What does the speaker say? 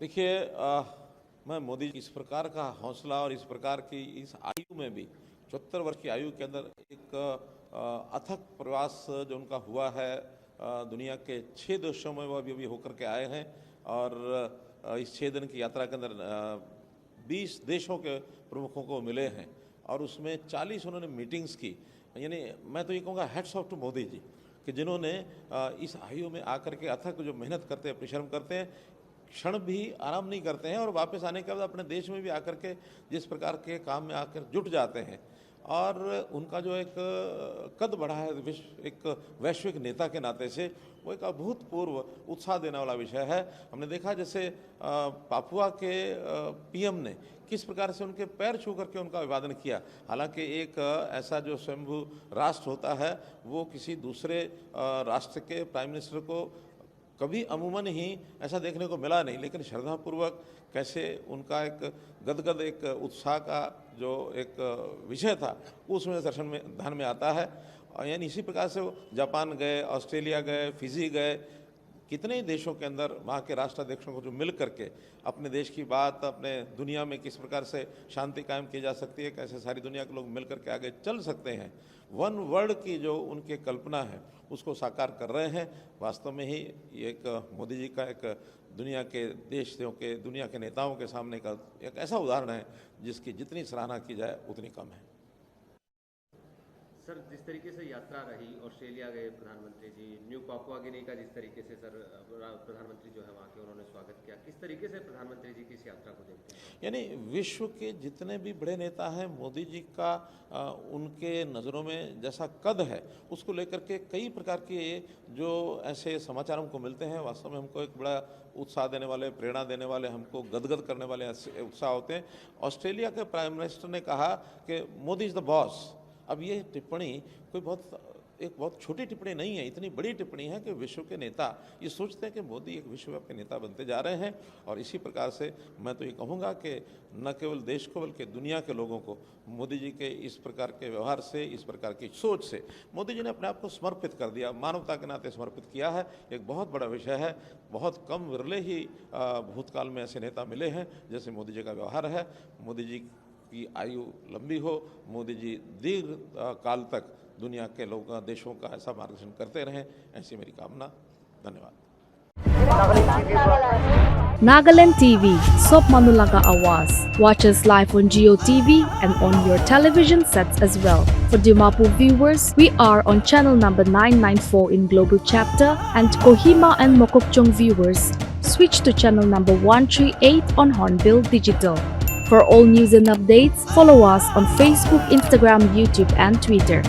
देखिए मैं मोदी जी इस प्रकार का हौसला और इस प्रकार की इस आयु में भी 74 वर्ष की आयु के अंदर एक अथक प्रवास जो उनका हुआ है दुनिया के 6 देशों में वो अभी होकर के आए हैं और इस 6 दिन की यात्रा के अंदर 20 देशों के प्रमुखों को मिले हैं और उसमें 40 उन्होंने मीटिंग्स की। यानी मैं तो ये कहूँगा hats off to Modi ji कि जिन्होंने इस आयु में आकर के अथक जो मेहनत करते हैं, परिश्रम करते हैं, क्षण भी आराम नहीं करते हैं और वापस आने के बाद अपने देश में भी आकर के जिस प्रकार के काम में आकर जुट जाते हैं और उनका जो एक कद बढ़ा है एक वैश्विक नेता के नाते से वो एक अभूतपूर्व उत्साह देने वाला विषय है। हमने देखा जैसे पापुआ के पीएम ने किस प्रकार से उनके पैर छू करके उनका अभिवादन किया। हालांकि एक ऐसा जो स्वयंभू राष्ट्र होता है वो किसी दूसरे राष्ट्र के प्राइम मिनिस्टर को कभी अमूमन ही ऐसा देखने को मिला नहीं, लेकिन श्रद्धापूर्वक कैसे उनका एक गदगद एक उत्साह का जो एक विषय था उसमें दर्शन में ध्यान में आता है। यानी इसी प्रकार से वो जापान गए, ऑस्ट्रेलिया गए, फिजी गए, कितने ही देशों के अंदर वहाँ के राष्ट्राध्यक्षों को जो मिल करके अपने देश की बात, अपने दुनिया में किस प्रकार से शांति कायम की जा सकती है, कैसे सारी दुनिया के लोग मिल करके आगे चल सकते हैं, वन वर्ल्ड की जो उनकी कल्पना है उसको साकार कर रहे हैं। वास्तव में ही ये एक मोदी जी का एक दुनिया के देशों के दुनिया के नेताओं के सामने का एक ऐसा उदाहरण है जिसकी जितनी सराहना की जाए उतनी कम है। सर, जिस तरीके से यात्रा रही, ऑस्ट्रेलिया गए प्रधानमंत्री जी, न्यू पापुआ गिनी का जिस तरीके से सर प्रधानमंत्री जो है वहाँ के उन्होंने स्वागत किया, किस तरीके से प्रधानमंत्री जी की इस यात्रा को देखते हैं? यानी विश्व के जितने भी बड़े नेता हैं मोदी जी का उनके नज़रों में जैसा कद है उसको लेकर के कई प्रकार के जो ऐसे समाचार हमको मिलते हैं वास्तव में हमको एक बड़ा उत्साह देने वाले, प्रेरणा देने वाले, हमको गदगद करने वाले उत्साह होते हैं। ऑस्ट्रेलिया के प्राइम मिनिस्टर ने कहा कि मोदी इज़ द बॉस। अब ये टिप्पणी कोई बहुत छोटी टिप्पणी नहीं है, इतनी बड़ी टिप्पणी है कि विश्व के नेता ये सोचते हैं कि मोदी एक विश्वव्यापी नेता बनते जा रहे हैं। और इसी प्रकार से मैं तो ये कहूँगा कि न केवल देश को बल्कि दुनिया के लोगों को मोदी जी के इस प्रकार के व्यवहार से, इस प्रकार की सोच से मोदी जी ने अपने आप को समर्पित कर दिया, मानवता के नाते समर्पित किया है। एक बहुत बड़ा विषय है। बहुत कम विरले ही भूतकाल में ऐसे नेता मिले हैं जैसे मोदी जी का व्यवहार है। मोदी जी की आयु लंबी हो, मोदी जी दीर्घ काल तक दुनिया के लोगों देशों का ऐसा मार्गदर्शन करते रहें, ऐसी मेरी कामना। धन्यवाद। Nagaland TV, Sop Manulaga Awas. Watch us live on Geo TV and on your television sets as well. For Dimapur viewers, we are on channel number 994 in Global Chapter, and Kohima and Mokokchung viewers, switch to channel number 138 on Hornbill Digital. For all news and updates, follow us on Facebook, Instagram, YouTube and Twitter.